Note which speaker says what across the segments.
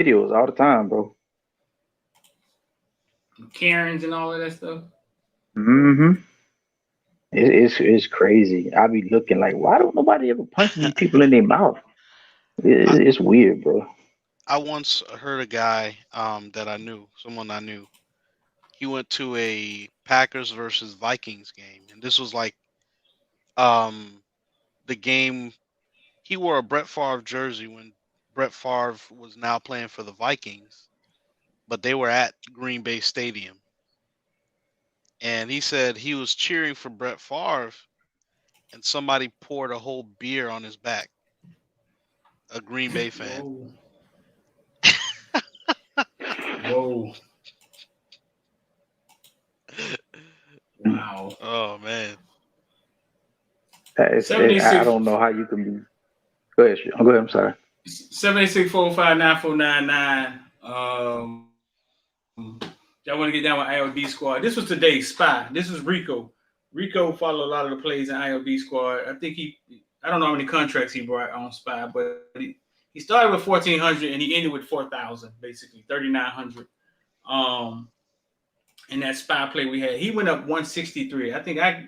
Speaker 1: videos all the time, bro.
Speaker 2: Karens and all of that stuff.
Speaker 1: Hmm. It's crazy. I be looking like, why don't nobody ever punching these people in their mouth?
Speaker 3: I,
Speaker 1: It's weird, bro.
Speaker 3: I once heard a guy that I knew, someone I knew. He went to a Packers versus Vikings game, and this was like um the game. He wore a Brett Favre jersey when Brett Favre was now playing for the Vikings, but they were at Green Bay Stadium. And he said he was cheering for Brett Favre, and somebody poured a whole beer on his back. A Green Bay fan.
Speaker 2: Whoa. Whoa. Wow.
Speaker 3: Oh man.
Speaker 1: I
Speaker 2: 76
Speaker 1: don't know how you can be. Go ahead, Go ahead. I'm sorry.
Speaker 2: 786-405-9499. Y'all want to get down with IOD Squad. This was today's spy. This was Rico. Rico followed a lot of the plays in IOD Squad. I don't know how many contracts he brought on spy, but he started with 1,400 and he ended with 4,000, basically 3,900. Um, in that spy play we had, he went up 163. I think I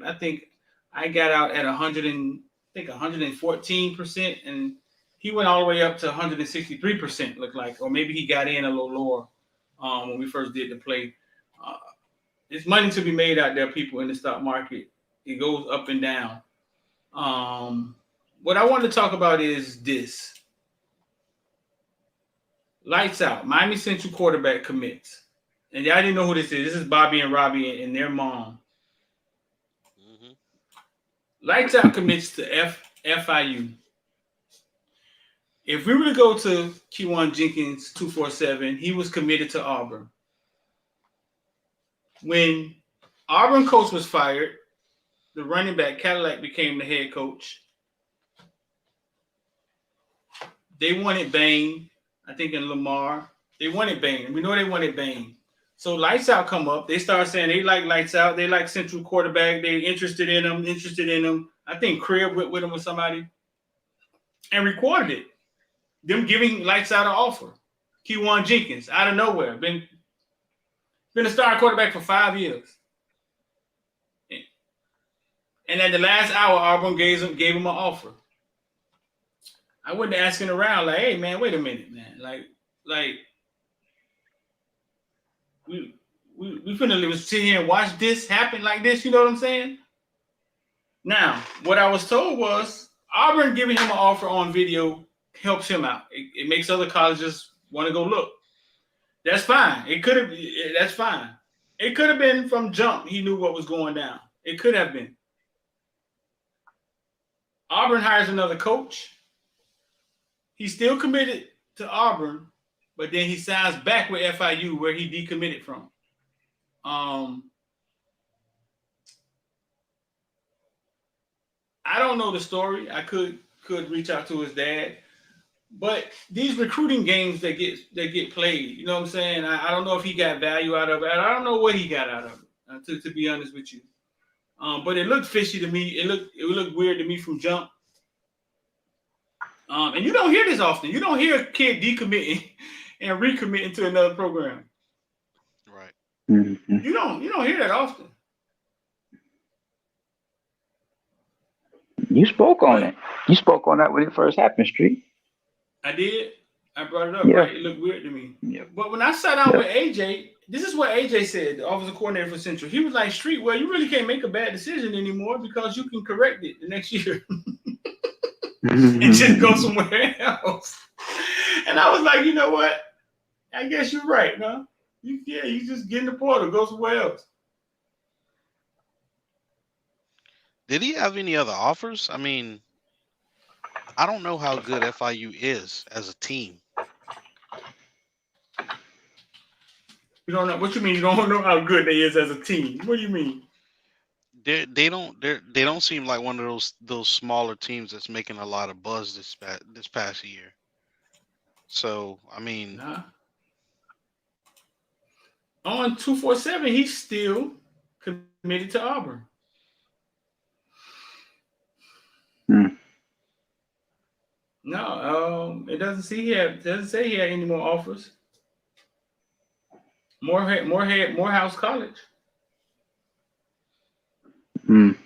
Speaker 2: got out at 114%, and he went all the way up to 163%. Looked like, or maybe he got in a little lower when we first did the play. Uh, there's money to be made out there, people, in the stock market. It goes up and down. What I want to talk about is this. Lights out. Miami Central quarterback commits. And y'all didn't know who this is. This is Bobby and Robbie and their mom.
Speaker 3: Hmm.
Speaker 2: Lights out commits to FIU. If we were to go to Q1 Jenkins 247, he was committed to Auburn. When Auburn coach was fired, the running back Cadillac became the head coach. They wanted Bain, I think in Lamar. They wanted Bain. We know they wanted Bain. So Lights Out come up. They start saying they like Lights Out. They like Central quarterback. They interested in him. I think Crib went with him with somebody and recorded it. Them giving Lights Out an offer. Q1 Jenkins, out of nowhere. Been a starting quarterback for 5 years. And at the last hour, Auburn gave him an offer. I went asking around, like, hey, man, wait a minute, man. Like we finna sit here and watch this happen like this, you know what I'm saying? Now, what I was told was Auburn giving him an offer on video helps him out. It makes other colleges want to go look. That's fine. That's fine. It could have been from jump. He knew what was going down. It could have been. Auburn hires another coach. He's still committed to Auburn, but then he signs back with FIU where he decommitted from. I don't know the story. I could reach out to his dad, but these recruiting games that get played, you know what I'm saying? I don't know if he got value out of it. I don't know what he got out of it. To be honest with you, but it looked fishy to me. It looked weird to me from jump. And you don't hear this often. You don't hear a kid decommitting and recommitting to another program.
Speaker 3: Right.
Speaker 1: Mm-hmm.
Speaker 2: You don't hear that often.
Speaker 1: You spoke on it. You spoke on that when it first happened, Street.
Speaker 2: I did. I brought it up,
Speaker 1: Yeah.
Speaker 2: right? It looked weird to me.
Speaker 1: Yeah.
Speaker 2: But when I sat down with AJ, this is what AJ said, the offensive coordinator for Central. He was like, Street, well, you really can't make a bad decision anymore because you can correct it the next year. And just go somewhere else. And I was like, you know what? I guess you're right, no? You just get in the portal, go somewhere else.
Speaker 3: Did he have any other offers? I mean, I don't know how good FIU is as a team.
Speaker 2: You don't know what you mean? You don't know how good they is as a team. What do you mean?
Speaker 3: They don't seem like one of those smaller teams that's making a lot of buzz this past year. So I mean,
Speaker 2: on 247, he's still committed to Auburn. No, it doesn't see here. It doesn't say he had any more offers. Morehouse College.
Speaker 1: Mm,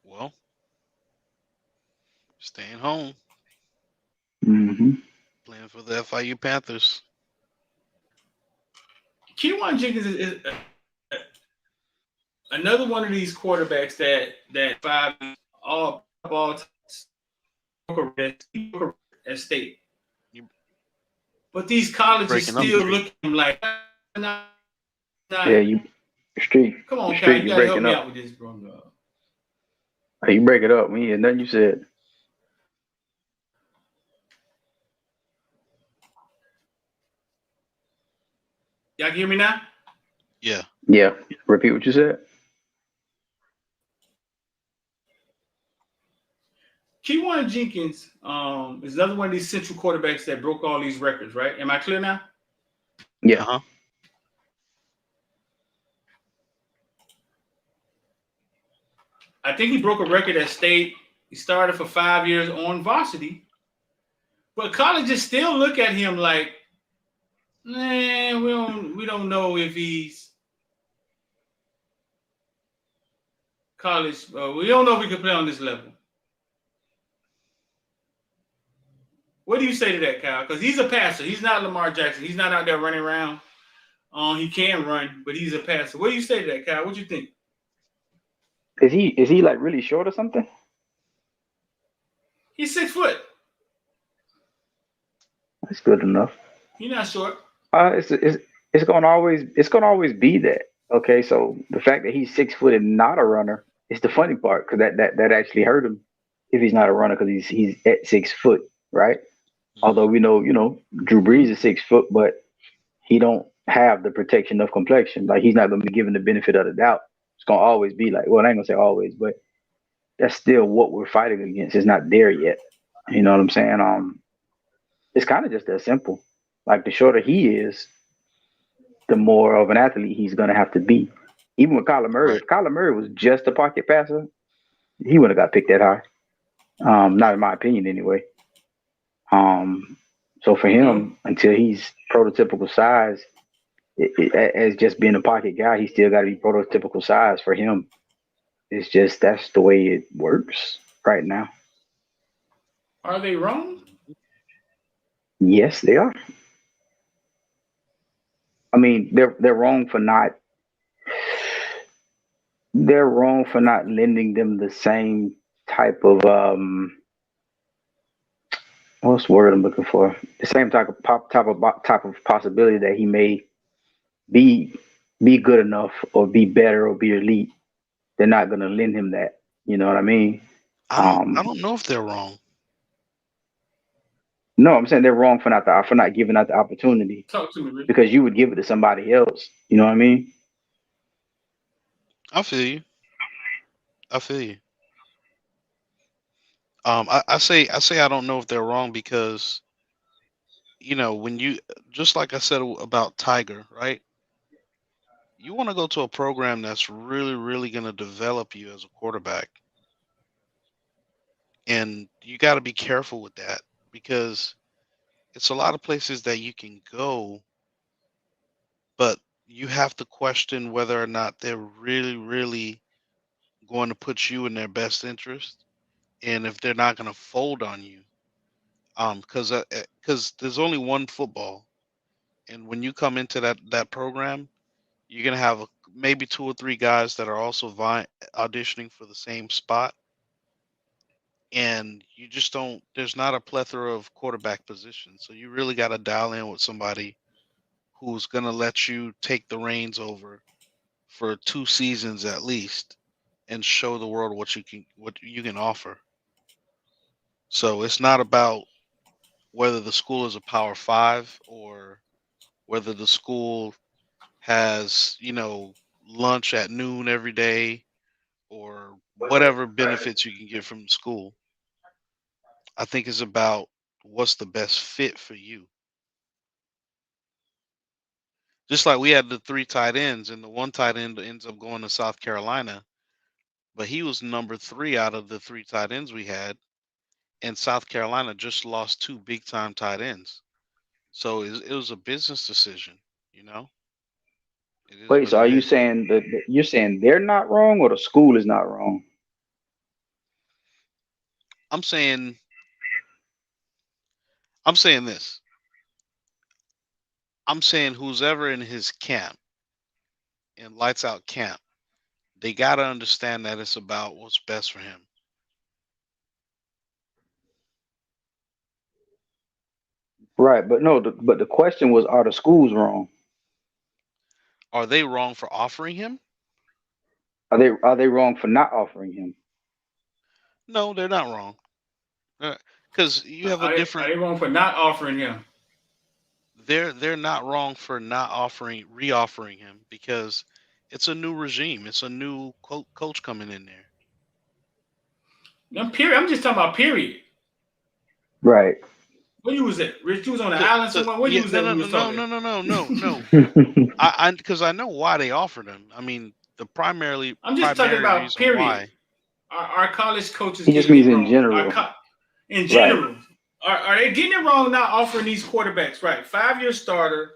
Speaker 3: Well, staying home,
Speaker 1: mm-hmm.
Speaker 3: playing for the FIU Panthers.
Speaker 2: Keywan Jenkins is another one of these quarterbacks that 5 all at state.
Speaker 3: You
Speaker 2: But these
Speaker 3: you
Speaker 2: colleges
Speaker 3: breaking up,
Speaker 2: still
Speaker 3: Street.
Speaker 2: look at him like, nah,
Speaker 1: Yeah,
Speaker 2: nah.
Speaker 1: you street,
Speaker 2: Come on, Cal,
Speaker 1: street.
Speaker 2: you
Speaker 1: You
Speaker 2: gotta help
Speaker 1: breaking
Speaker 2: me
Speaker 1: up.
Speaker 2: out with this, bro.
Speaker 1: Hey, you break it up. We hear nothing you said.
Speaker 2: Y'all can hear me now?
Speaker 3: Yeah.
Speaker 1: Yeah, repeat what you said.
Speaker 2: Keywan Jenkins is another one of these central quarterbacks that broke all these records, right? Am I clear now?
Speaker 1: Yeah,
Speaker 3: Uh-huh.
Speaker 2: I think he broke a record at state. He started for 5 years on varsity, but colleges still look at him like, nah, we don't know if he's college. We don't know if he can play on this level. What do you say to that, Kyle? Because he's a passer. He's not Lamar Jackson. He's not out there running around. He can run, but he's a passer. What do you say to that, Kyle? What you think?
Speaker 1: is he like really short or something?
Speaker 2: He's 6 foot.
Speaker 1: That's good enough.
Speaker 2: He's not short.
Speaker 1: It's gonna always be that. Okay, so the fact that he's 6 foot and not a runner is the funny part because that actually hurt him if he's not a runner because he's at 6 foot, right? Although
Speaker 3: Hmm.
Speaker 1: we know, Drew Brees is 6 foot, but he don't have the protection of complexion. Like he's not gonna be given the benefit of the doubt. It's gonna always be like, well, I ain't gonna say always, but that's still what we're fighting against. It's not there yet. You know what I'm saying? It's kind of just that simple. Like the shorter he is, the more of an athlete he's gonna have to be. Even with Kyler Murray,
Speaker 3: Right.
Speaker 1: if Kyler Murray was just a pocket passer, he wouldn't have got picked that high. Not in my opinion, anyway. Um, so for
Speaker 2: No.
Speaker 1: him, until he's prototypical size, as just being a pocket guy, he still got to be prototypical size for him. It's just that's the way it works right now.
Speaker 2: Are they wrong?
Speaker 1: Yes, they are. I mean, they're wrong for not lending them the same type of what's the word I'm looking for? The same type of possibility that he may be be good enough or be better or be elite. They're not gonna lend him that. You know what I mean?
Speaker 3: I
Speaker 1: Um,
Speaker 3: don't know if they're wrong.
Speaker 1: no, I'm saying they're wrong for not giving out the opportunity
Speaker 2: Talk to me, Rick.
Speaker 1: because you would give it to somebody else. You know what I mean?
Speaker 3: I feel you. I feel you. I say I don't know if they're wrong because when you just like I said about Tiger, right? You want to go to a program that's really, really going to develop you as a quarterback, and you got to be careful with that because it's a lot of places that you can go, but you have to question whether or not they're really, really going to put you in their best interest, and if they're not going to fold on you. Because there's only one football, and when you come into that program, you're gonna have maybe two or three guys that are also auditioning for the same spot, and you just don't. There's not a plethora of quarterback positions, so you really got to dial in with somebody who's gonna let you take the reins over for 2 seasons at least, and show the world what you can offer. So it's not about whether the school is a Power Five or whether the school has lunch at noon every day or whatever benefits you can get from the school. I think it's about what's the best fit for you. Just like we had the three tight ends, and the one tight end ends up going to South Carolina. but he was number 3 out of the 3 tight ends we had, and South Carolina just lost 2 big time tight ends. So it was a business decision, you know. It is
Speaker 1: Wait,
Speaker 3: what
Speaker 1: so
Speaker 3: it
Speaker 1: are you
Speaker 3: is.
Speaker 1: saying that you're saying they're not wrong or the school is not wrong?
Speaker 3: I'm saying I'm saying this. I'm saying who's ever in his camp, in lights out camp, they got to understand that it's about what's best for him.
Speaker 1: Right, but no, but the question was, are the schools wrong?
Speaker 3: Are they wrong for offering him?
Speaker 1: Are they wrong for not offering him?
Speaker 3: No, they're not wrong. Because you have a
Speaker 2: Are
Speaker 3: different.
Speaker 2: they wrong for not offering him?
Speaker 3: They're not wrong for not reoffering him because it's a new regime. It's a new coach coming in there.
Speaker 2: No, period. I'm just talking about period.
Speaker 1: Right.
Speaker 2: Where you was at? Rich, you was on the island somewhere. Where you
Speaker 3: Yeah,
Speaker 2: was
Speaker 3: no,
Speaker 2: at when
Speaker 3: no,
Speaker 2: we
Speaker 3: no,
Speaker 2: was
Speaker 3: no,
Speaker 2: talking?
Speaker 3: no, no, no, no, no. Because I know why they offered him. I mean, the
Speaker 2: I'm just talking
Speaker 3: primary
Speaker 2: about
Speaker 3: reason
Speaker 2: period.
Speaker 3: why.
Speaker 2: Our college coaches
Speaker 1: He just
Speaker 2: getting
Speaker 1: means
Speaker 2: it
Speaker 1: in
Speaker 2: wrong.
Speaker 1: general.
Speaker 2: In
Speaker 1: Right.
Speaker 2: general, are they getting it wrong not offering these quarterbacks? Right, 5-year starter,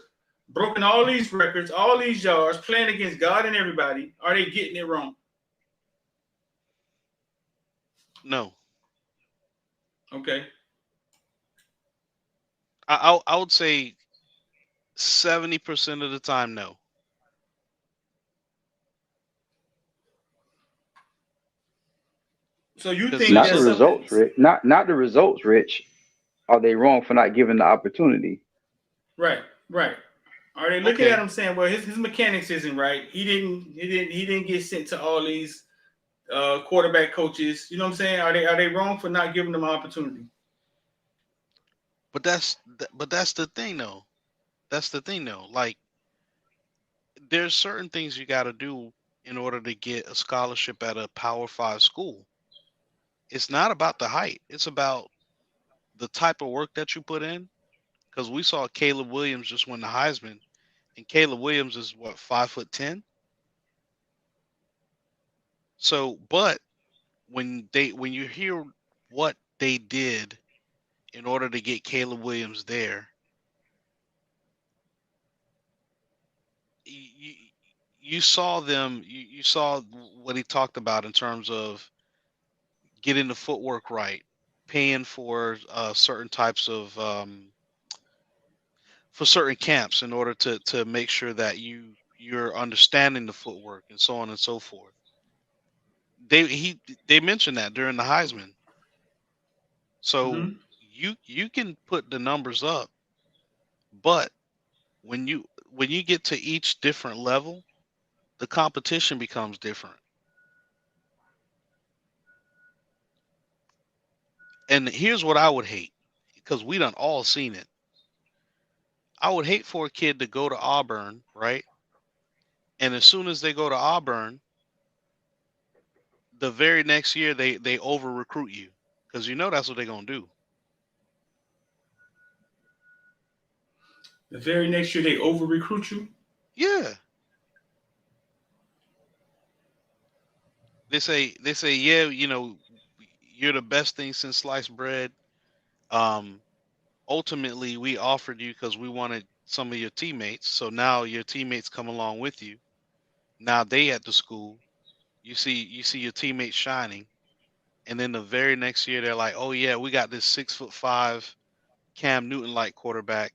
Speaker 2: broken all these records, all these yards, playing against God and everybody. Are they getting it wrong?
Speaker 3: No,
Speaker 2: Okay.
Speaker 3: I would say 70% of the time, no.
Speaker 2: So you
Speaker 3: Because
Speaker 2: think
Speaker 1: Not
Speaker 3: there's
Speaker 1: the
Speaker 2: that's
Speaker 3: a
Speaker 2: something?
Speaker 1: results, Rich. Not the results, Rich. Are they wrong for not giving the opportunity?
Speaker 2: Right, right. Are they looking at
Speaker 3: okay,
Speaker 2: him saying, "Well, his mechanics isn't right. He didn't get sent to all these quarterback coaches." You know what I'm saying? Are they wrong for not giving them an opportunity?
Speaker 3: but that's the thing though. That's the thing though. Like there's certain things you got to do in order to get a scholarship at a Power 5 school. It's not about the height. It's about the type of work that you put in. Because we saw Caleb Williams just win the Heisman, and Caleb Williams is what 5'10". So, but when you hear what they did in order to get Caleb Williams there, you you saw them. You saw what he talked about in terms of getting the footwork right, paying for certain types of for certain camps in order to make sure that you're understanding the footwork and so on and so forth. They mentioned that during the Heisman. So
Speaker 2: Mm-hmm.
Speaker 3: you can put the numbers up, but when you get to each different level, the competition becomes different. And here's what I would hate, because we done all seen it. I would hate for a kid to go to Auburn, right? And as soon as they go to Auburn, the very next year they over recruit you, because you know that's what they're gonna do.
Speaker 2: The very next year they over recruit you.
Speaker 3: Yeah, they say yeah, you're the best thing since sliced bread. Um, Ultimately, we offered you because we wanted some of your teammates. So now your teammates come along with you. Now they at the school. You see your teammates shining, and then the very next year they're like, oh yeah, we got this 6'5" Cam Newton like quarterback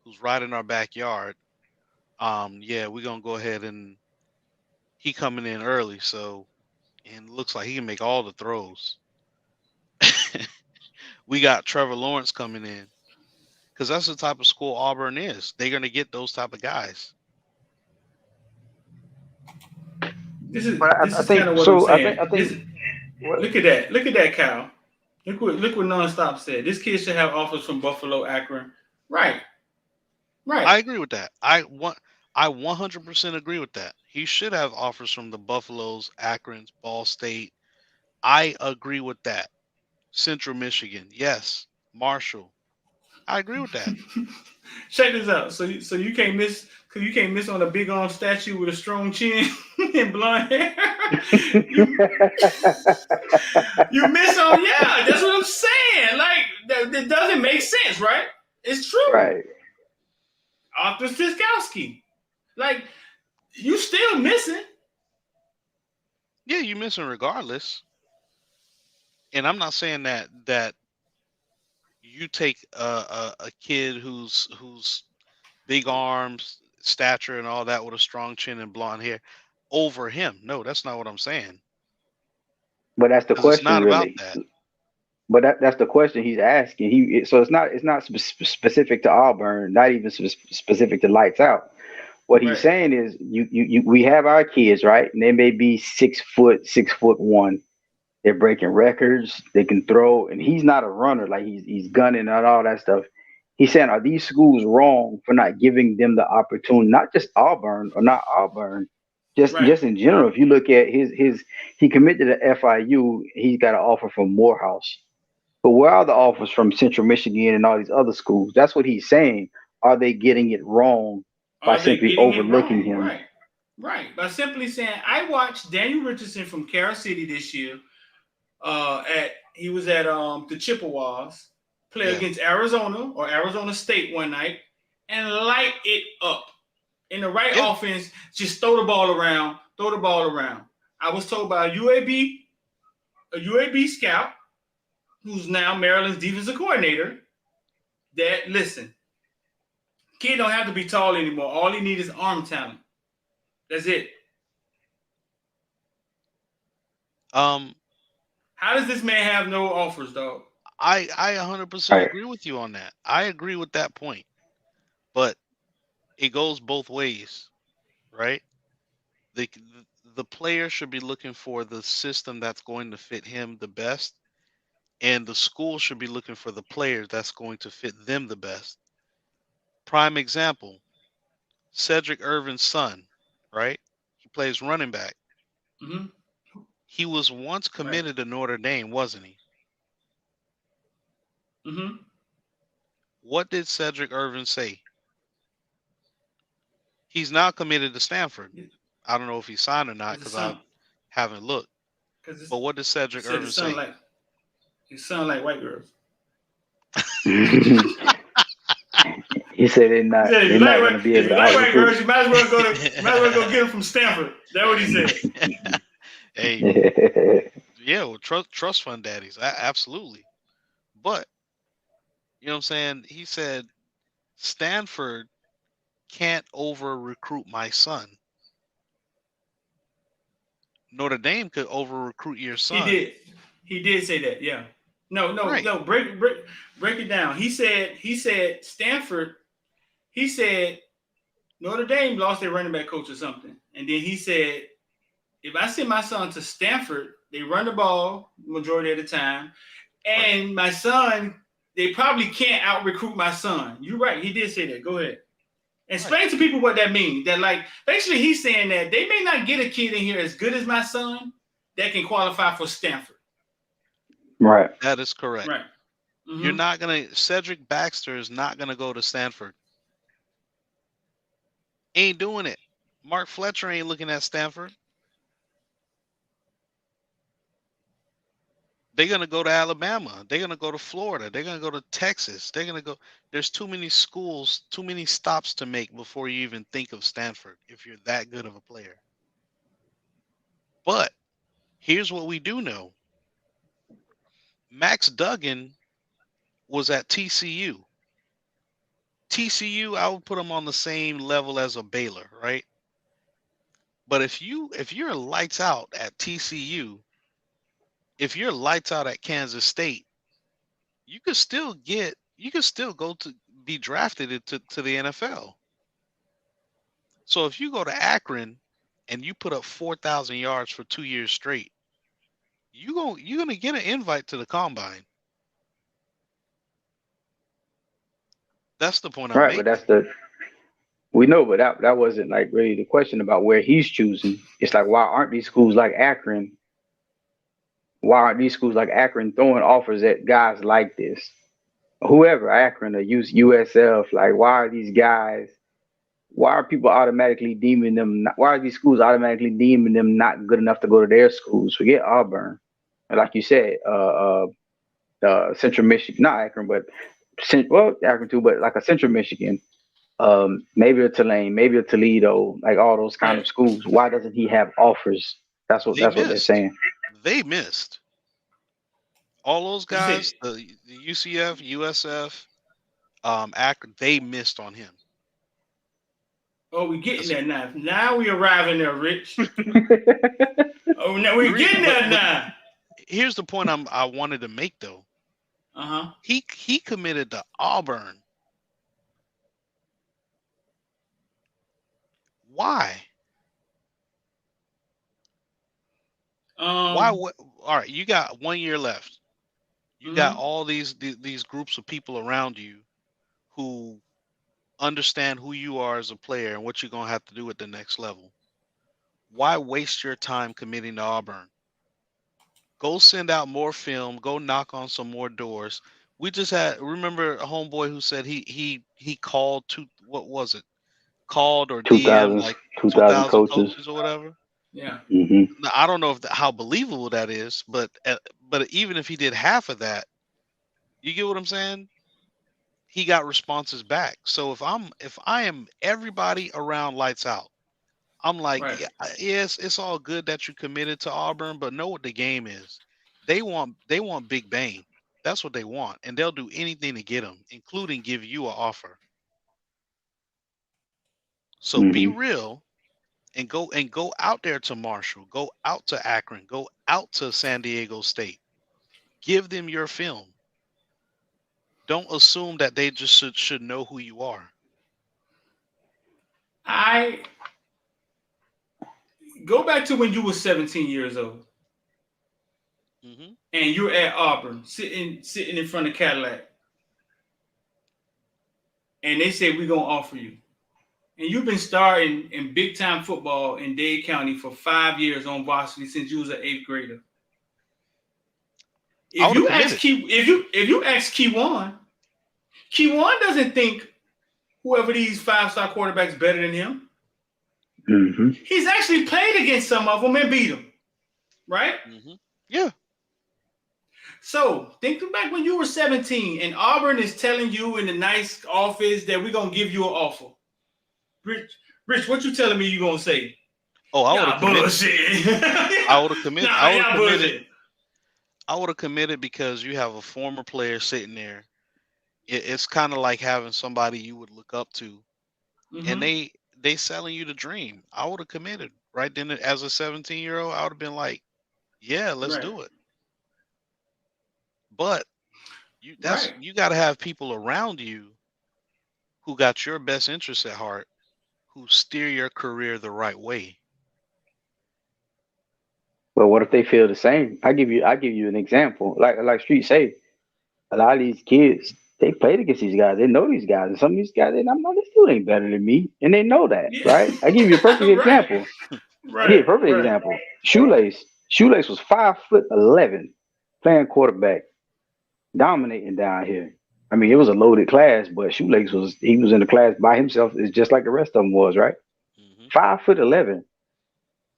Speaker 3: who's right in our backyard. Yeah, we're gonna go ahead and he coming in early, so and looks like he can make all the throws. We got Trevor Lawrence coming in because that's the type of school Auburn is. They're gonna get those type of guys.
Speaker 2: This is
Speaker 1: But
Speaker 2: this
Speaker 1: I
Speaker 2: is kind
Speaker 1: think
Speaker 2: of what I'm
Speaker 1: so.
Speaker 2: saying.
Speaker 1: I
Speaker 2: This
Speaker 1: think what
Speaker 2: Look at that. Look at that, Kyle. Look what Nonstop said. This kid should have offers from Buffalo, Akron. Right, right.
Speaker 3: I agree with that. I 100% agree with that. He should have offers from the Buffaloes, Akrons, Ball State. I agree with that. Central Michigan, yes. Marshall. I agree with that.
Speaker 2: Check this out. So you can't miss because you can't miss on a big arm statue with a strong chin and blonde hair. you you miss on that's what I'm saying. Like that doesn't make sense, right? It's true.
Speaker 1: Right.
Speaker 2: Arthur Siskowski. Like you still missing.
Speaker 3: Yeah, you missing regardless. And I'm not saying that you take a kid who's big arms, stature, and all that with a strong chin and blonde hair over him. No, that's not what I'm saying.
Speaker 1: But that's the
Speaker 3: Because it's
Speaker 1: question,
Speaker 3: not about
Speaker 1: really.
Speaker 3: that.
Speaker 1: But that's the question he's asking. So it's not specific to Auburn, not even specific to Lights Out. What he's
Speaker 2: Right.
Speaker 1: saying is, we have our kids, right? And they may be 6 foot, 6'1". They're breaking records. They can throw, and he's not a runner. Like he's gunning and all that stuff. He's saying, are these schools wrong for not giving them the opportunity? Not just Auburn or not Auburn, just
Speaker 2: Right.
Speaker 1: just in general. If you look at he committed to FIU. He's got an offer from Morehouse. But where are the offers from Central Michigan and all these other schools? That's what he's saying. Are they getting it wrong by
Speaker 2: Are they
Speaker 1: simply
Speaker 2: getting it
Speaker 1: overlooking
Speaker 2: wrong?
Speaker 1: him?
Speaker 2: Right. Right. By simply saying, I watched Daniel Richardson from Carol City this year. He was at the Chippewas play
Speaker 3: Yeah.
Speaker 2: against Arizona or Arizona State one night and light it up in the right
Speaker 3: Yeah.
Speaker 2: offense. Just throw the ball around. I was told by a UAB scout who's now Maryland's defensive coordinator that listen, kid don't have to be tall anymore. All he needs is arm talent. That's it. How does this man have no offers, dog?
Speaker 3: I 100%
Speaker 1: Right.
Speaker 3: agree with you on that. I agree with that point. But it goes both ways, right? The the player should be looking for the system that's going to fit him the best, and the school should be looking for the player that's going to fit them the best. Prime example, Cedric Irvin's son, right? He plays running back.
Speaker 2: Mm-hmm.
Speaker 3: He was once
Speaker 2: Right.
Speaker 3: committed to Notre Dame, wasn't he?
Speaker 2: Mm-hmm.
Speaker 3: What did Cedric Irvin say? He's now committed to Stanford. I don't know if he signed or not
Speaker 2: Because
Speaker 3: because I haven't looked. But what did
Speaker 2: he
Speaker 3: Cedric
Speaker 2: said
Speaker 3: Irvin say?
Speaker 2: his son like white girls.
Speaker 1: He said they're not
Speaker 2: He said,
Speaker 1: they're not going to be
Speaker 2: if
Speaker 1: able
Speaker 2: you
Speaker 1: to
Speaker 2: like
Speaker 1: out
Speaker 2: white girls,
Speaker 1: recruit.
Speaker 2: you might as well go get them from Stanford. That's what he said.
Speaker 3: Hey, yeah, well, trust fund daddies, absolutely. But you know what I'm saying? He said Stanford can't over recruit my son. Notre Dame could over recruit your
Speaker 2: He
Speaker 3: son.
Speaker 2: did. He did say that. Yeah. No.
Speaker 3: Right.
Speaker 2: Break it down. He said Stanford. He said Notre Dame lost their running back coach or something, and then he said, if I send my son to Stanford, they run the ball majority of the time, and my son, they probably can't out recruit my son. You're right. He did say that. Go ahead. Explain to people what that means. That like basically he's saying that they may not get a kid in here as good as my son that can qualify for Stanford.
Speaker 1: Right.
Speaker 3: That is correct.
Speaker 2: Right. Mm-hmm.
Speaker 3: You're not gonna. Cedric Baxter is not gonna go to Stanford. Ain't doing it. Mark Fletcher ain't looking at Stanford. They're gonna go to Alabama. They're gonna go to Florida. They're gonna go to Texas. They're gonna go. There's too many schools, too many stops to make before you even think of Stanford if you're that good of a player. But here's what we do know. Max Duggan was at TCU. TCU, I would put him on the same level as a Baylor, right? But if you're lights out at TCU, if you're lights out at Kansas State, you could still go to be drafted to the NFL. So if you go to Akron and you put up 4,000 yards for 2 years straight, you're gonna get an invite to the combine. That's the point I'm
Speaker 1: Right. But
Speaker 3: making.
Speaker 1: we know, but that wasn't like really the question about where he's choosing. It's like, why aren't these schools like Akron? Why aren't these schools like Akron throwing offers at guys like this? whoever, Akron or USF, like why are these guys? Why are people automatically deeming them? Why are these schools automatically deeming them not good enough to go to their schools? Forget Auburn, and like you said, Central Michigan, not Akron, but well, Akron too, but like a Central Michigan, maybe a Tulane, maybe a Toledo, like all those kind
Speaker 2: Right.
Speaker 1: of schools. Why doesn't he have offers?
Speaker 3: They
Speaker 1: That's what they're
Speaker 3: missed.
Speaker 1: saying.
Speaker 3: They missed. All those
Speaker 2: You said,
Speaker 3: guys, the UCF, USF, Akron, they missed on him.
Speaker 2: oh, we getting
Speaker 3: That's
Speaker 2: there now. Now we arriving there, Rich. Oh, now
Speaker 3: the
Speaker 2: we
Speaker 3: reason.
Speaker 2: getting there
Speaker 3: But
Speaker 2: now.
Speaker 3: here's the point I wanted to make though.
Speaker 2: Uh
Speaker 3: He committed to Auburn. Why?
Speaker 2: huh.
Speaker 3: Why? All right, you got 1 year left. You got
Speaker 2: Mhm.
Speaker 3: all these groups of people around you who understand who you are as a player and what you're gonna have to do at the next level. Why waste your time committing to Auburn? Go send out more film. Go knock on some more doors. We just had remember a homeboy who said he called what was it? Called or
Speaker 1: Two
Speaker 3: DM
Speaker 1: thousand,
Speaker 3: like
Speaker 1: 2,000
Speaker 3: 2,000
Speaker 1: coaches.
Speaker 3: coaches or whatever.
Speaker 2: Yeah.
Speaker 1: Hmm.
Speaker 3: Now, I don't know how believable that is, but even if he did half of that, you get what I'm saying? He got responses back. So if I am everybody around lights out, I'm like,
Speaker 2: Right.
Speaker 3: yeah, yes, it's all good that you committed to Auburn, but know what the game is. They want Big Bang. That's what they want, and they'll do anything to get him, including give you an offer. So be
Speaker 1: Hmm.
Speaker 3: real and go out there to Marshall, go out to Akron, go out to San Diego State. Give them your film. Don't assume that they just should know who you are.
Speaker 2: I go back to when you were 17 years old
Speaker 3: Hmm.
Speaker 2: and you're at Auburn, sitting in front of Cadillac, and they say we're gonna offer you. And you've been starting in big time football in Dade County for 5 years on varsity since you was an eighth grader.
Speaker 3: I
Speaker 2: If
Speaker 3: would have
Speaker 2: you ask
Speaker 3: committed.
Speaker 2: Keywan, Keywan doesn't think whoever these 5-star quarterbacks better than him.
Speaker 1: Hmm.
Speaker 2: He's actually played against some of them and beat them, right?
Speaker 3: Yeah.
Speaker 2: So think back when you were 17 and Auburn is telling you in the nice office that we're gonna give you an offer. Rich, what you telling me you gonna say?
Speaker 3: Oh, I would have
Speaker 2: Y'all
Speaker 3: committed.
Speaker 2: bullshit.
Speaker 3: I would have committed.
Speaker 2: Nah,
Speaker 3: I would have
Speaker 2: y'all
Speaker 3: committed.
Speaker 2: bullshit.
Speaker 3: I would have committed because you have a former player sitting there. It's kind of like having somebody you would look up to, and
Speaker 2: Mm-hmm.
Speaker 3: they selling you the dream. I would have committed right then as a 17-year-old. I would have been like, yeah, let's
Speaker 2: Right.
Speaker 3: do it. But
Speaker 2: Right.
Speaker 3: you got to have people around you who got your best interests at heart, who steer your career the right way.
Speaker 1: But what if they feel the same? I give you an example. Like Street say, a lot of these kids they played against these guys. They know these guys, and some of these guys, I'm not, they still ain't better than me, and they know that,
Speaker 2: Yeah.
Speaker 1: right? I give you a perfect
Speaker 2: Right.
Speaker 1: example. I give you a
Speaker 2: Right.
Speaker 1: perfect
Speaker 2: Right.
Speaker 1: example. Shoelace was 5'11", playing quarterback, dominating down here. I mean, it was a loaded class, but Shoelace was in the class by himself. It's just like the rest of them was, right?
Speaker 3: Hmm.
Speaker 1: 5'11".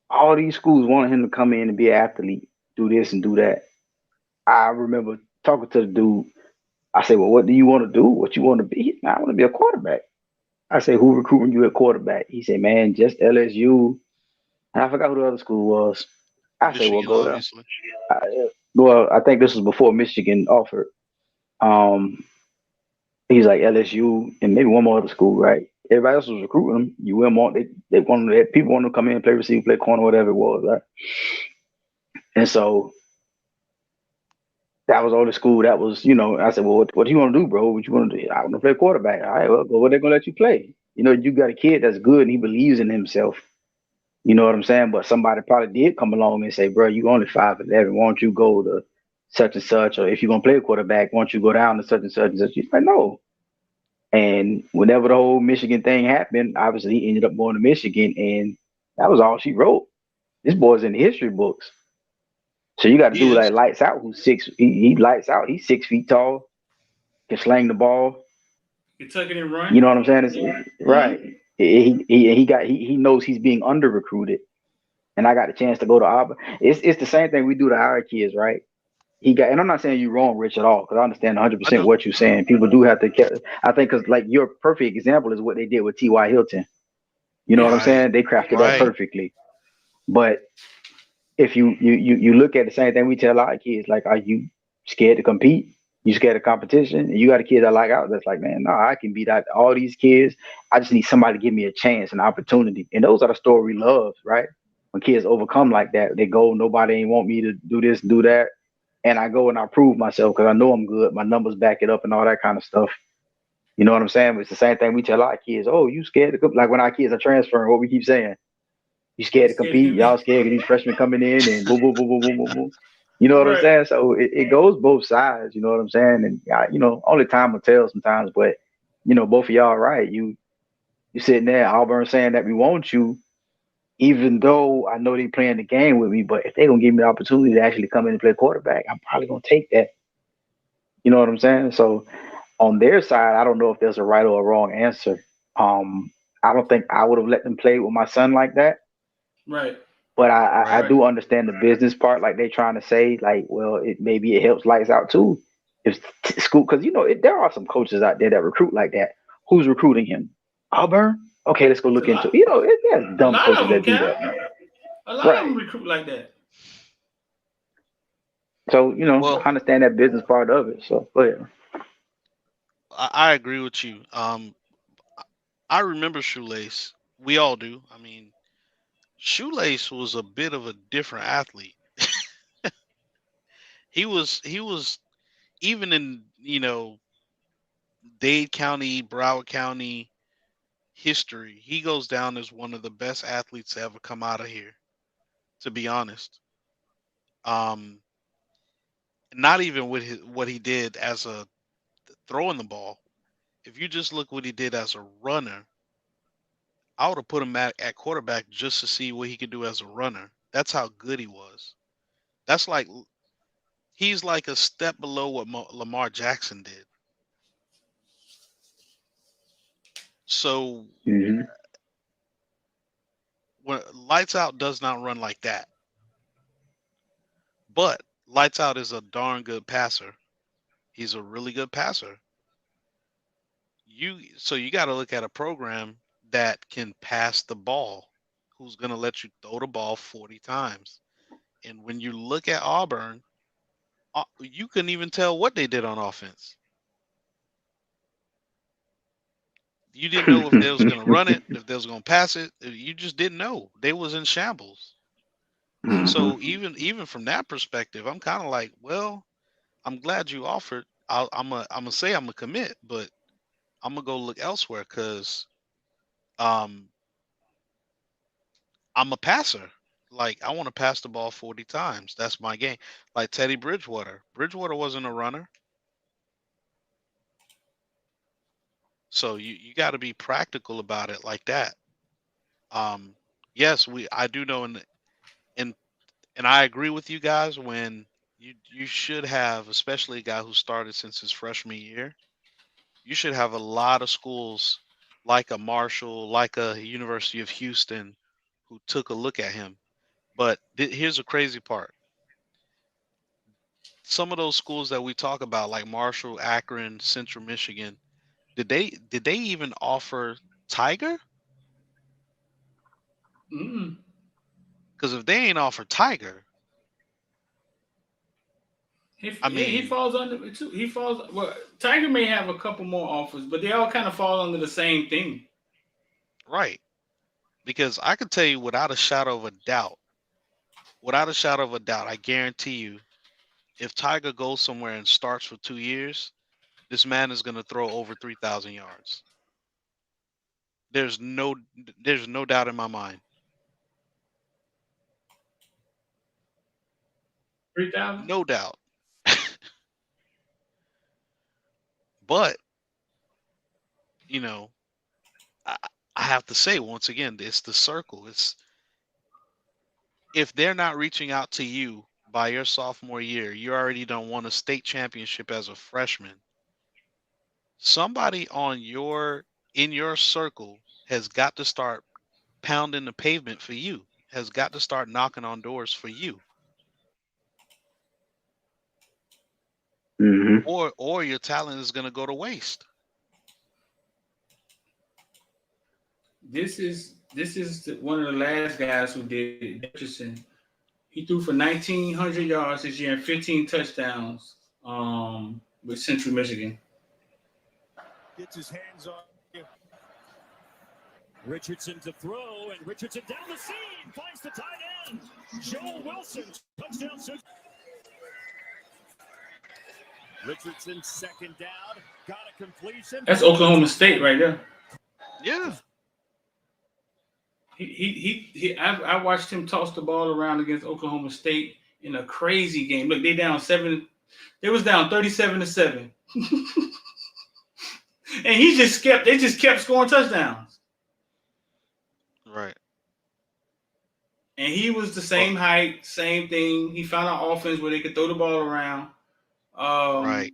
Speaker 1: All these schools wanted him to come in and be an athlete, do this and do that. I remember talking to the dude. I said, "Well, what do you want to do? What you want to be?" "Man, I want to be a quarterback." I said, "Who recruiting you at quarterback?" He said, "Man, just LSU." And I forgot who the other school was. I said, "Well,
Speaker 3: Michigan,
Speaker 1: go there."
Speaker 3: obviously.
Speaker 1: Well, I think this was before Michigan offered. Um, he's like LSU and maybe one more other school, right? Everybody else was recruiting him. You wouldn't want they wanted people wanted to come in and play receiver, play corner, whatever it was, right? And so that was all the school that was, I said, "Well, what do you want to do, bro? What you want to do?" "I want to play quarterback." "All right, well, go where they're gonna let you play." You got a kid that's good and he believes in himself. You know what I'm saying? But somebody probably did come along and say, "Bro, you only 5'11". Why don't you go to such and such? Or if you're gonna play a quarterback, why don't you go down to such and such and such?" He's like, "No." And whenever the whole Michigan thing happened, obviously he ended up going to Michigan, and that was all she wrote. This boy's in the history books. So you got to
Speaker 3: He
Speaker 1: do
Speaker 3: is.
Speaker 1: like lights out. Who's six? He lights out. He's 6 feet tall. can slang the ball.
Speaker 2: You tuck it and
Speaker 1: You
Speaker 2: run.
Speaker 1: know what I'm saying?
Speaker 2: Mm-hmm.
Speaker 1: Right. He knows he's being under recruited, and I got the chance to go to Auburn. It's the same thing we do to our kids, right? He got, and I'm not saying you're wrong, Rich, at all, because I understand
Speaker 3: I
Speaker 1: 100%
Speaker 3: know.
Speaker 1: what you're saying. People do have to, I think, because like your perfect example is what they did with T.Y. Hilton. You know what I'm
Speaker 2: Yeah.
Speaker 3: Right.
Speaker 1: saying? They crafted that
Speaker 3: Right.
Speaker 1: perfectly. But if you look at the same thing we tell our kids, like, are you scared to compete? You scared of competition? And you got a kid that like out that's like, man, no, I can beat out all these kids. I just need somebody to give me a chance, an opportunity. And those are the story we love, right? When kids overcome like that, they go, nobody ain't want me to do this, do that. And I go and I prove myself because I know I'm good. My numbers back it up and all that kind of stuff. You know what I'm saying? But it's the same thing we tell our kids. Oh, you scared to like when our kids are transferring, what we keep saying. You scared to
Speaker 2: Scared to
Speaker 1: compete?
Speaker 2: compete.
Speaker 1: Y'all scared of these freshmen coming in and boom, boom, boom, boom, boom, boom, boom. You know what I'm
Speaker 2: Right.
Speaker 1: saying? So it goes both sides. You know what I'm saying? And only time will tell sometimes. But both of y'all are right. You sitting there, Auburn saying that we want you, even though I know they playing the game with me. But if they gonna give me the opportunity to actually come in and play quarterback, I'm probably gonna take that. You know what I'm saying? So on their side, I don't know if there's a right or a wrong answer. I don't think I would have let them play with my son like that.
Speaker 2: Right.
Speaker 1: But I
Speaker 3: Right.
Speaker 2: Right.
Speaker 1: do understand the business part, like they trying to say, like, well, maybe it helps lights out too. If school, because there are some coaches out there that recruit like that. Who's recruiting him? Auburn. Okay, let's go
Speaker 2: It's a
Speaker 1: look into.
Speaker 2: lot.
Speaker 1: There's
Speaker 2: A
Speaker 1: dumb
Speaker 2: lot of
Speaker 1: coaches
Speaker 2: them,
Speaker 1: that do
Speaker 2: Cap.
Speaker 1: that, man.
Speaker 2: A lot of them
Speaker 1: Right.
Speaker 2: recruit like that.
Speaker 1: So
Speaker 3: Well,
Speaker 1: I understand that business part of it. So, go ahead.
Speaker 3: I agree with you. I remember Shoelace. We all do. I mean, Shoelace was a bit of a different athlete. He was even in Dade County, Broward County history. He goes down as one of the best athletes to ever come out of here. To be honest, um, not even with what he did as a throwing the ball. If you just look what he did as a runner, I would have put him at quarterback just to see what he could do as a runner. That's how good he was. That's like he's like a step below what Lamar Jackson did. So
Speaker 1: Hmm.
Speaker 3: when Lights Out does not run like that, but Lights Out is a darn good passer. He's a really good passer. You got to look at a program that can pass the ball, who's going to let you throw the ball 40 times. And when you look at Auburn, you couldn't even tell what they did on offense. You didn't know if they was going to run it, if they was going to pass it. You just didn't know. They was in shambles.
Speaker 1: Hmm.
Speaker 3: So even from that perspective, I'm kind of like, well, I'm glad you offered. I'm gonna say I'm gonna commit, but I'm gonna go look elsewhere because um I'm a passer. Like I want to pass the ball 40 times. That's my game. Like Teddy Bridgewater. Bridgewater wasn't a runner, so you got to be practical about it like that. Um, yes, we I do know, and and I agree with you guys when you should have, especially a guy who started since his freshman year. You should have a lot of schools like a Marshall, like a University of Houston, who took a look at him. But here's the crazy part: some of those schools that we talk about, like Marshall, Akron, Central Michigan, did they even offer Tiger?
Speaker 2: Mm.
Speaker 3: Because if they ain't offer Tiger, I
Speaker 2: He
Speaker 3: mean,
Speaker 2: falls under it too. He falls. Well, Tiger may have a couple more offers, but they all kind of fall under the same thing.
Speaker 3: right? Because I could tell you without a shadow of a doubt, I guarantee you, if Tiger goes somewhere and starts for 2 years, this man is going to throw over 3,000 yards. There's no there's no doubt in my mind.
Speaker 2: 3,000.
Speaker 3: No doubt. But, you know, I, I have to say once again, it's the circle. It's if they're not reaching out to you by your sophomore year, you already don't won a state championship as a freshman. somebody in your circle has got to start pounding the pavement for you, has got to start knocking on doors for you,
Speaker 1: Mm-hmm.
Speaker 3: or your talent is going to go to waste.
Speaker 2: This is one of the last guys who did it, Richardson. He threw for 1,900 yards this year and 15 touchdowns with Central Michigan.
Speaker 4: Gets his hands on you. Richardson to throw, and Richardson down the seam, finds the tight end. Joel Wilson, touchdown. Richardson second down, got a completion.
Speaker 2: That's Oklahoma State right there.
Speaker 3: Yeah.
Speaker 2: I watched him toss the ball around against Oklahoma State in a crazy game. Look, they down 7. They was down 37-7. And they just kept scoring touchdowns.
Speaker 3: Right.
Speaker 2: And he was the same height, same thing. He found an offense where they could throw the ball around.
Speaker 3: Right.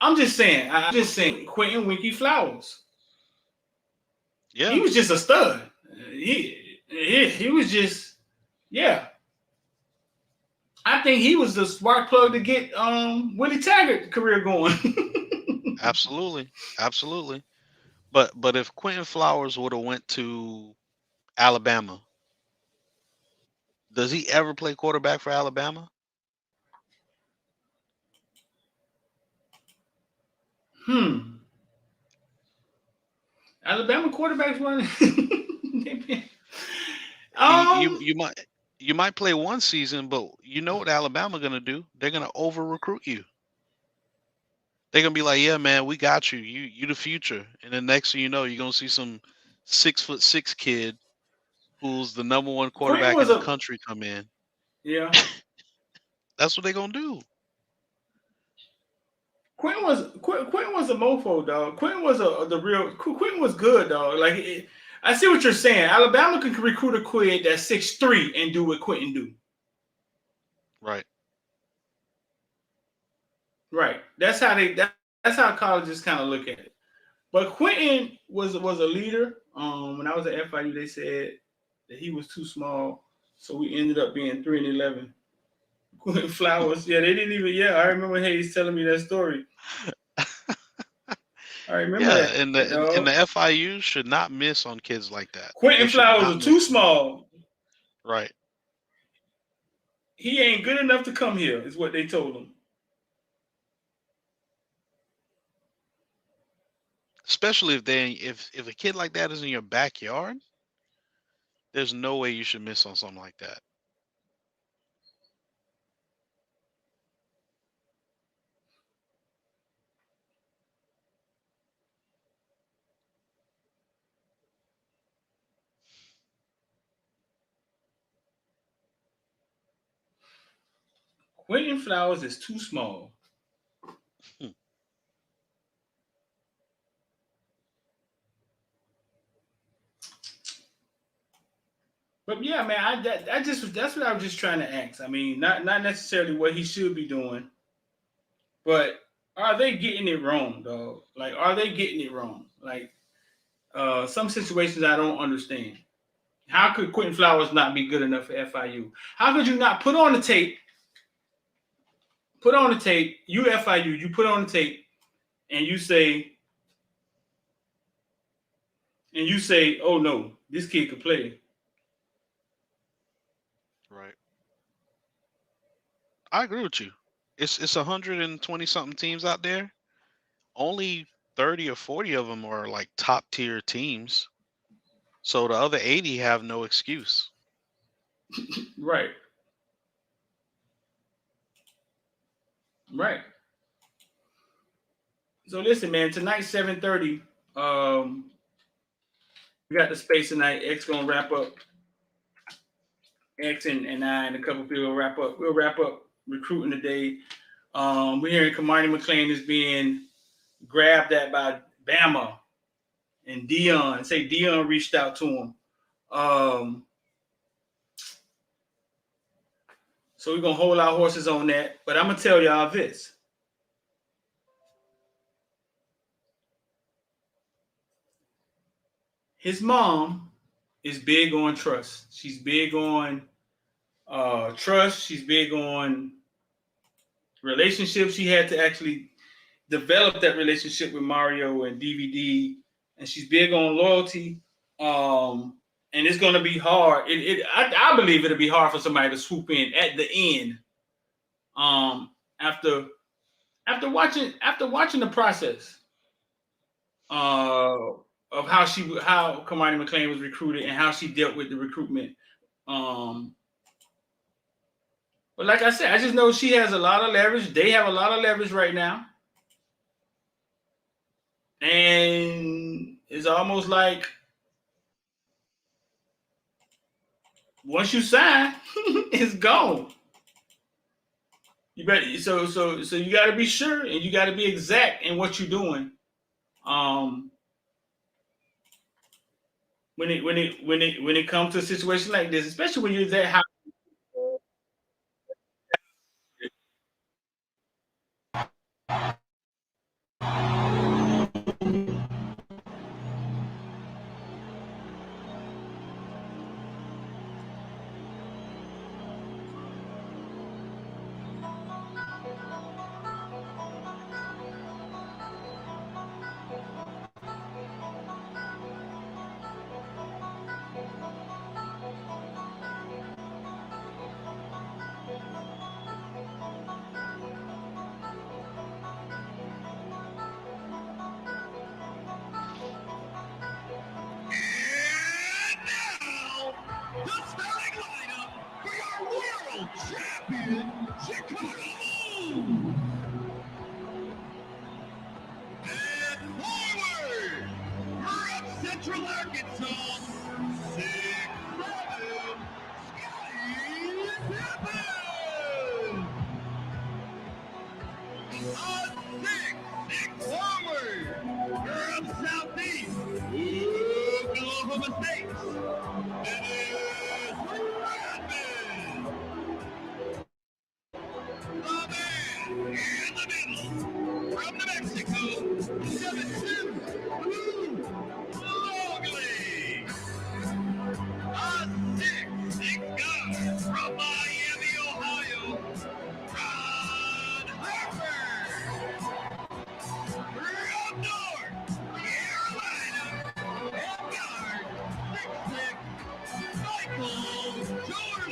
Speaker 2: I'm just saying, Quentin Winky Flowers.
Speaker 3: Yeah.
Speaker 2: He was just a stud. He was just, yeah. I think he was the spark plug to get Willie Taggart's career going.
Speaker 3: Absolutely. But if Quentin Flowers would have went to Alabama, does he ever play quarterback for Alabama?
Speaker 2: Alabama quarterbacks running.
Speaker 3: You might play one season, but you know what Alabama gonna do? They're gonna over recruit you. They're gonna be like, yeah, man, we got you. You the future. And then next thing you know, you're gonna see some 6'6" kid who's the number one quarterback in the country come in.
Speaker 2: Yeah.
Speaker 3: That's what they're gonna do.
Speaker 2: Quentin was a mofo, dog. Quentin was Quentin was good, dog. Like I see what you're saying. Alabama can recruit a kid that's 6'3" and do what Quentin do.
Speaker 3: Right.
Speaker 2: Right. That's how colleges kind of look at it. But Quentin was a leader. When I was at FIU, they said that he was too small, so we ended up being 3-11. Quentin Flowers, yeah, they didn't even. Yeah, I remember Hayes telling me that story. I remember that.
Speaker 3: And the FIU should not miss on kids like that.
Speaker 2: Quentin Flowers was too small.
Speaker 3: Right.
Speaker 2: He ain't good enough to come here, is what they told him.
Speaker 3: Especially if a kid like that is in your backyard, there's no way you should miss on something like that.
Speaker 2: Quentin Flowers is too small. But yeah, man, that's what I was just trying to ask. I mean, not necessarily what he should be doing, but are they getting it wrong, dog? Like, are they getting it wrong? Like, some situations I don't understand. How could Quentin Flowers not be good enough for FIU? How could you not put on the tape? You FIU, you put on the tape, and you say, oh no, this kid could play.
Speaker 3: Right. I agree with you. It's 120 something teams out there. Only 30 or 40 of them are like top tier teams. So the other 80 have no excuse.
Speaker 2: Right. So listen, man, tonight 7:30. We got the space tonight. X gonna wrap up. X and I and a couple people will wrap up. We'll wrap up recruiting today. We're hearing Cormani McClain is being grabbed at by Bama and Dion. Say Dion reached out to him. So we're gonna hold our horses on that. But I'm gonna tell y'all this. His mom is big on trust. She's big on trust. She's big on relationships. She had to actually develop that relationship with Mario and DVD, and she's big on loyalty. And it's going to be hard. I believe it'll be hard for somebody to swoop in at the end. After watching the process of how Cormani McClain was recruited and how she dealt with the recruitment. But like I said, I just know she has a lot of leverage. They have a lot of leverage right now. And it's almost like once you sign, it's gone. You better so you got to be sure and you got to be exact in what you're doing. When it comes to a situation like this, especially when you're that high.
Speaker 4: The starting lineup for your world champion, Chicago. And forward from Central Arkansas, 6'7", Scotty Pippen. A 6'6" forward from Southeast, Oklahoma State. It is Rodman. The man in the middle from New Mexico, 7'2", Blue Longley. A 6'6" guard from Miami, Ohio, Ron Harper. From North Carolina, head guard, 6'6", Michael Jordan.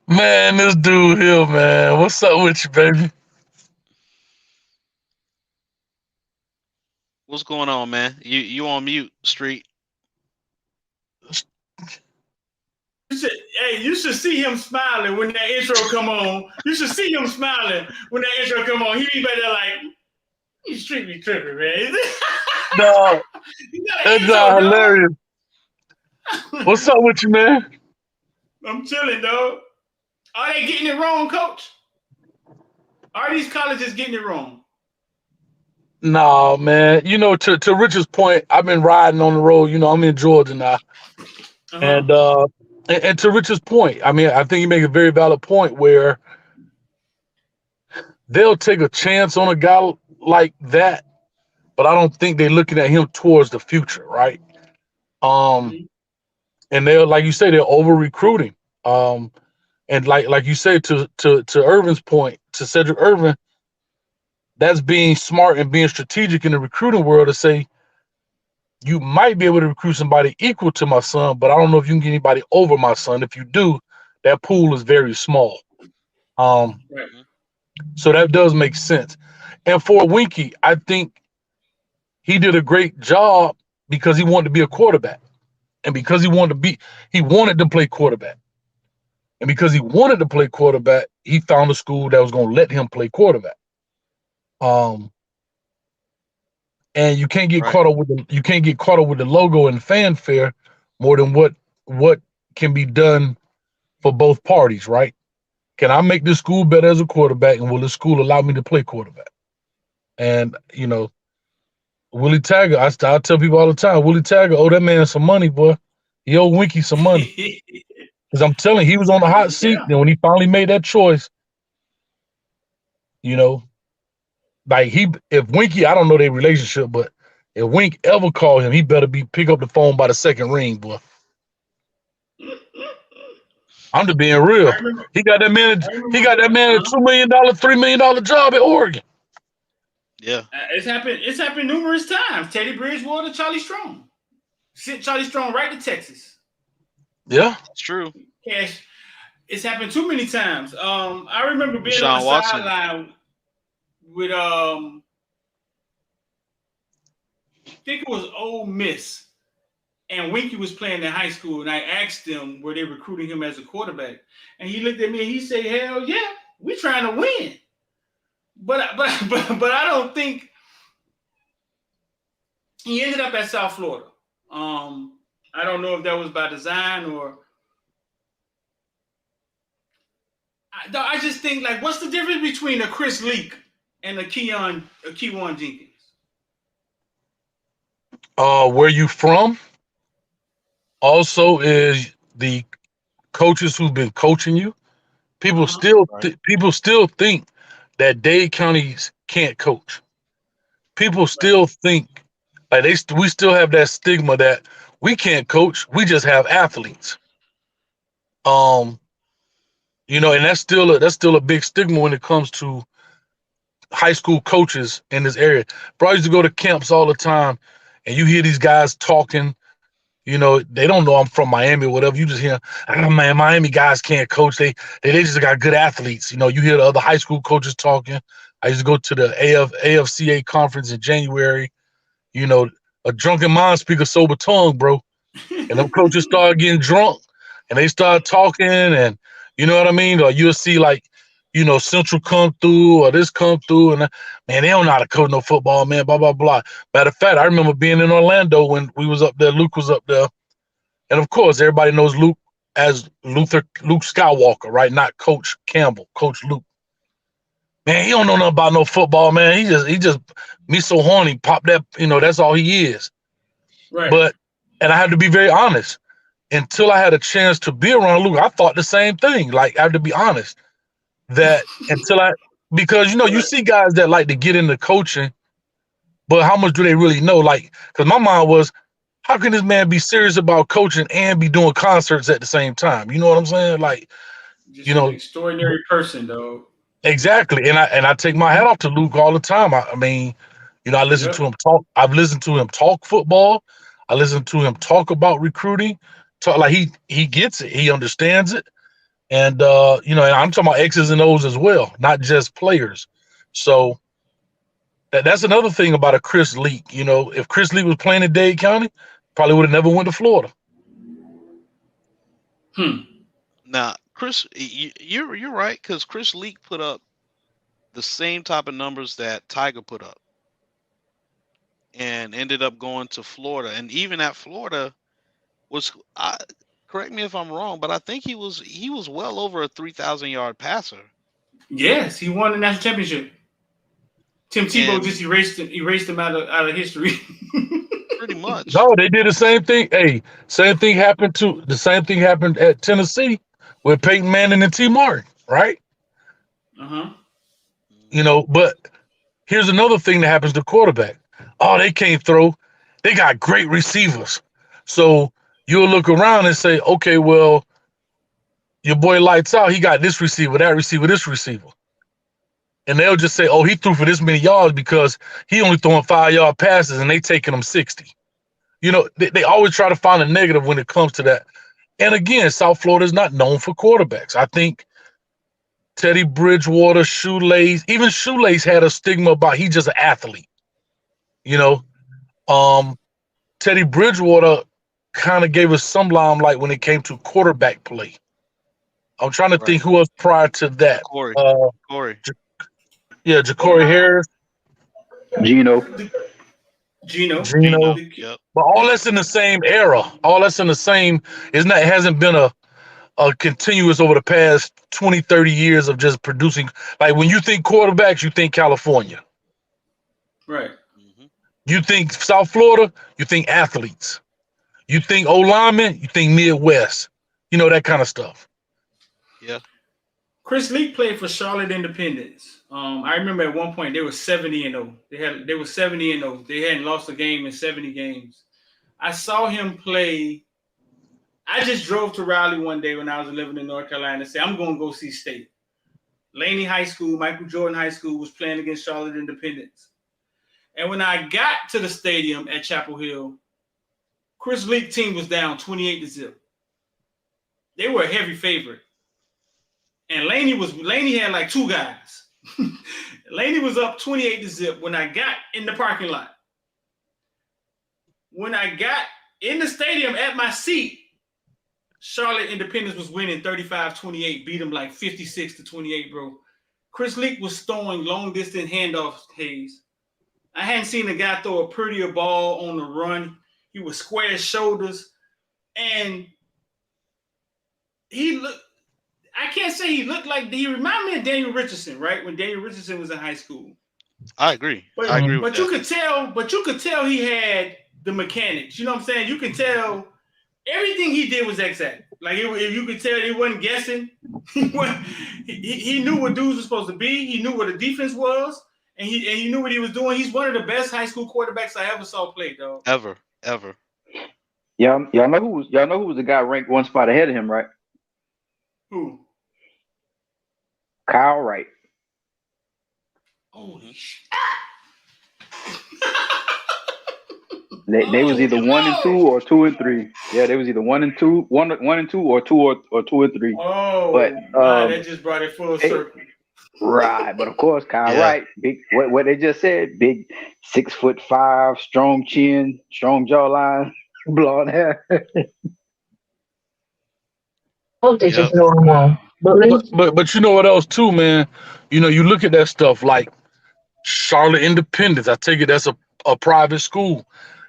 Speaker 5: Man, this dude here, man. What's up with you, baby?
Speaker 3: What's going on, man? You on mute, Street?
Speaker 2: You should see him smiling when that intro come on. You should see him smiling when that intro come on. He be better like, you Street be tripping, man.
Speaker 5: No, that's hilarious. What's up with you, man?
Speaker 2: I'm chilling, dog. Are they getting it wrong, coach? Are these colleges getting it wrong?
Speaker 5: No, man. You know, to Richard's point, I've been riding on the road. You know, I'm in Georgia now.
Speaker 2: Uh-huh.
Speaker 5: And to Richard's point, I mean, I think you make a very valid point where they'll take a chance on a guy like that, but I don't think they're looking at him towards the future, right? And they're, like you say, they're over recruiting. And like you say, to Irvin's point, to Cedric Irvin, that's being smart and being strategic in the recruiting world to say, you might be able to recruit somebody equal to my son, but I don't know if you can get anybody over my son. If you do, that pool is very small.
Speaker 2: Right.
Speaker 5: So that does make sense. And for Winky, I think he did a great job because he wanted to be a quarterback. And because he wanted to play quarterback. And because he wanted to play quarterback, he found a school that was going to let him play quarterback. And you can't get caught up with the logo and fanfare more than what can be done for both parties, right? Can I make this school better as a quarterback, and will this school allow me to play quarterback? And you know, Willie Tagger. I tell people all the time, Willie Tagger, oh, that man some money, boy. He owe Winky some money. Because I'm telling you, he was on the hot seat.
Speaker 2: Yeah.
Speaker 5: Then when he finally made that choice, you know, like if Winky, I don't know their relationship, but if Wink ever called him, he better pick up the phone by the second ring, boy. I'm just being real. He got that man. He got that man a $2 million, $3 million job at Oregon.
Speaker 3: Yeah,
Speaker 2: It's happened numerous times. Teddy Bridgewater, Charlie Strong, sent Charlie Strong right to Texas.
Speaker 5: Yeah,
Speaker 3: it's true.
Speaker 2: Cash. It's happened too many times. I remember being
Speaker 3: Deshaun
Speaker 2: on the
Speaker 3: Watson.
Speaker 2: sideline with I think it was Ole Miss, and Winky was playing in high school, and I asked them were they recruiting him as a quarterback, and he looked at me and he said, "Hell yeah, we trying to win." But I don't think he ended up at South Florida. I don't know if that was by design or. I just think, like, what's the difference between a Chris Leak and a Keon Jenkins?
Speaker 5: Where you from? Also, is the coaches who've been coaching you. People still think that Dade counties can't coach. People still think like we still have that stigma that we can't coach. We just have athletes. And that's still a big stigma when it comes to high school coaches in this area. Bro, I used to go to camps all the time, and you hear these guys talking. They don't know I'm from Miami or whatever. You just hear, man, Miami guys can't coach. They just got good athletes. You hear the other high school coaches talking. I used to go to the AFCA conference in January. A drunken mind speak a sober tongue, bro. And them coaches start getting drunk, and they start talking, and you know what I mean? Or you'll see Central come through or this come through, and man, they don't know how to coach no football, man, blah, blah, blah. Matter of fact, I remember being in Orlando when we was up there, Luke was up there. And of course, everybody knows Luke as Luke Skywalker, right? Not Coach Campbell, Coach Luke. Man, he don't know nothing about no football, man. He just me so horny, pop that, that's all he is.
Speaker 2: Right.
Speaker 5: And I have to be very honest. Until I had a chance to be around Luke, I thought the same thing. Like, I have to be honest. That because you see guys that like to get into coaching, but how much do they really know? Like, because my mind was, how can this man be serious about coaching and be doing concerts at the same time? You know what I'm saying? Like,
Speaker 2: just an extraordinary person, though.
Speaker 5: Exactly, and I take my hat off to Luke all the time. I mean, I listen to him talk. I've listened to him talk football. I listen to him talk about recruiting. Talk like he gets it. He understands it. And and I'm talking about X's and O's as well, not just players. So that's another thing about a Chris Leak. If Chris Leak was playing in Dade County, probably would have never went to Florida.
Speaker 3: Now, Chris, you're right, because Chris Leak put up the same type of numbers that Tiger put up, and ended up going to Florida. And even at Florida, correct me if I'm wrong, but I think he was well over a 3,000-yard passer.
Speaker 2: Yes, he won the national championship. Tim Tebow just erased him out of history.
Speaker 3: Pretty much.
Speaker 5: No, they did the same thing. Hey, the same thing happened at Tennessee with Peyton Manning and T. Martin, right? But here's another thing that happens to quarterback. Oh, they can't throw. They got great receivers. So you'll look around and say, okay, well, your boy lights out. He got this receiver, that receiver, this receiver. And they'll just say, oh, he threw for this many yards because he only throwing 5-yard passes and they taking him 60. They always try to find a negative when it comes to that. And again, South Florida is not known for quarterbacks. I think Teddy Bridgewater, Shoelace, even Shoelace had a stigma about he's just an athlete. Teddy Bridgewater kind of gave us some limelight when it came to quarterback play. I'm trying to think who else prior to that.
Speaker 3: Corey.
Speaker 5: Ja'Cory Harris.
Speaker 1: Gino.
Speaker 3: Yep.
Speaker 5: But all that's in the same era. All that's in the same. It hasn't been a continuous over the past 20, 30 years of just producing. Like when you think quarterbacks, you think California.
Speaker 2: Right.
Speaker 5: You think South Florida, you think athletes. You think O-lineman, you think Midwest. You know, that kind of stuff.
Speaker 3: Yeah.
Speaker 2: Chris Leak played for Charlotte Independence. I remember at one point they were 70-0. They were 70-0. They hadn't lost a game in 70 games. I saw him play. I just drove to Raleigh one day when I was living in North Carolina and said, I'm going to go see State. Laney High School, Michael Jordan High School was playing against Charlotte Independence. And when I got to the stadium at Chapel Hill, Chris Leak team was down 28-0. They were a heavy favorite. And Laney had like two guys. Laney was up 28-0 when I got in the parking lot. When I got in the stadium at my seat, Charlotte Independence was winning 35-28, beat them like 56-28, bro. Chris Leak was throwing long distance handoffs, Hayes. I hadn't seen a guy throw a prettier ball on the run. He was square shoulders. And he looked, I can't say he looked like, he reminded me of Daniel Richardson, right? When Daniel Richardson was in high school.
Speaker 3: I agree.
Speaker 2: But,
Speaker 3: I agree with
Speaker 2: but
Speaker 3: that.
Speaker 2: you could tell he had the mechanics. You know what I'm saying? You could tell everything he did was exact. Like you could tell he wasn't guessing. He knew what dudes were supposed to be. He knew what the defense was, and he knew what he was doing. He's one of the best high school quarterbacks I ever saw play, dog.
Speaker 3: Ever.
Speaker 1: Y'all know who was the guy ranked one spot ahead of him, right?
Speaker 2: Who?
Speaker 1: Kyle Wright.
Speaker 2: Holy shit.
Speaker 1: They was either 1 and 2 or 2 and 3. Yeah, they was either 1 and 2, 1 and 2 or 2 and 3.
Speaker 2: Oh,
Speaker 1: but
Speaker 2: that just brought it full circle.
Speaker 1: Right, but of course, Kyle Wright, big. What they just said, big, 6'5", strong chin, strong jawline, blonde hair.
Speaker 6: Hope they just know him all.
Speaker 5: But you know what else too, man? You know, you look at that stuff like Charlotte Independence. I take it that's a private school.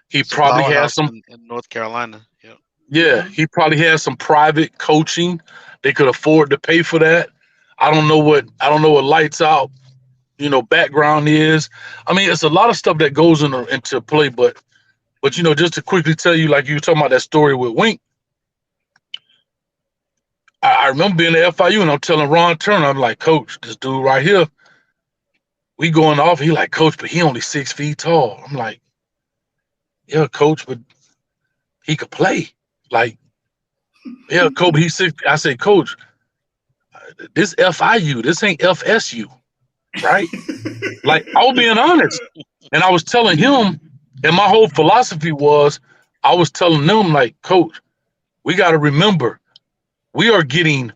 Speaker 5: He probably has some
Speaker 3: in North Carolina. Yeah.
Speaker 5: Yeah, he probably has some private coaching. They could afford to pay for that. I don't know what lights out, background is. I mean, it's a lot of stuff that goes into play, but just to quickly tell you, like you were talking about that story with Wink. I remember being at FIU and I'm telling Ron Turner, I'm like, Coach, this dude right here, we going off. He like, Coach, but he only 6 feet tall. I'm like, yeah, Coach, but he could play. Like, yeah, Coach, he's 6. I say, Coach, this FIU, this ain't FSU, right? Like, I was being honest. And I was telling him, and my whole philosophy was, I was telling them, like, Coach, we got to remember, we are getting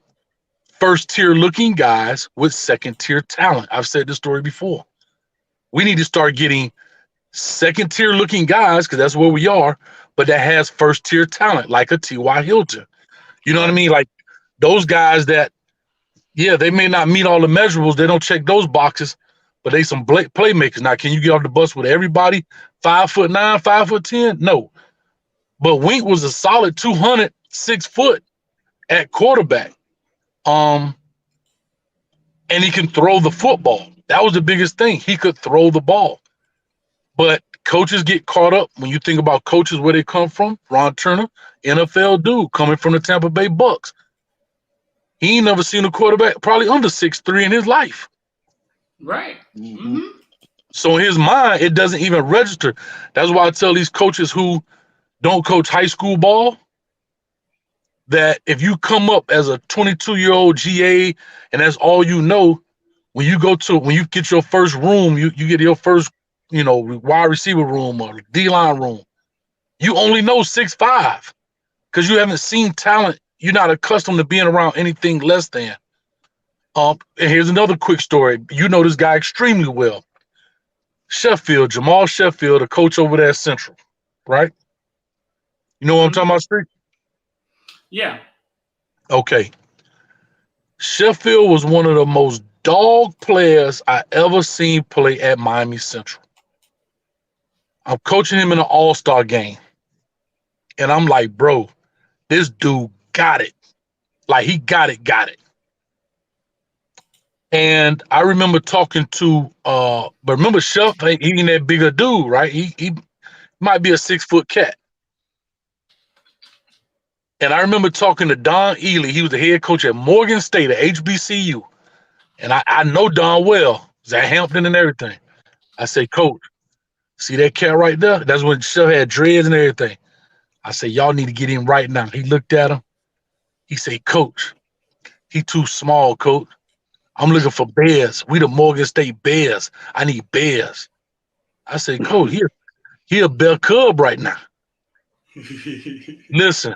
Speaker 5: first-tier looking guys with second-tier talent. I've said this story before. We need to start getting second-tier looking guys, because that's where we are, but that has first-tier talent, like a T.Y. Hilton. You know what I mean? Like, those guys that, yeah, they may not meet all the measurables. They don't check those boxes, but they some playmakers. Now, can you get off the bus with everybody 5'9", 5'10"? No. But Wink was a solid 206 foot at quarterback. And he can throw the football. That was the biggest thing. He could throw the ball. But coaches get caught up when you think about coaches, where they come from. Ron Turner, NFL dude, coming from the Tampa Bay Bucks. He ain't never seen a quarterback probably under 6'3" in his life.
Speaker 2: Right. Mm-hmm.
Speaker 5: So in his mind, it doesn't even register. That's why I tell these coaches who don't coach high school ball that if you come up as a 22-year-old GA and that's all you know, when you get your first room, you get your first, wide receiver room or D-line room, you only know 6'5" because you haven't seen talent. You're not accustomed to being around anything less than. And here's another quick story. You know this guy extremely well. Jamal Sheffield, a coach over there at Central, right? You know what I'm talking about, Street?
Speaker 2: Yeah.
Speaker 5: Okay. Sheffield was one of the most dog players I ever seen play at Miami Central. I'm coaching him in an all-star game. And I'm like, bro, this dude got it. Like, he got it. And I remember talking to but remember Chef, he ain't that big a dude, right? He might be a 6-foot cat. And I remember talking to Don Ely. He was the head coach at Morgan State at HBCU. And I know Don well. He's at Hampton and everything. I say, Coach, see that cat right there? That's when Chef had dreads and everything. I said, y'all need to get him right now. He looked at him. He said, Coach, he too small, Coach. I'm looking for bears. We the Morgan State Bears. I need bears. I said, Coach, he a bear cub right now. Listen,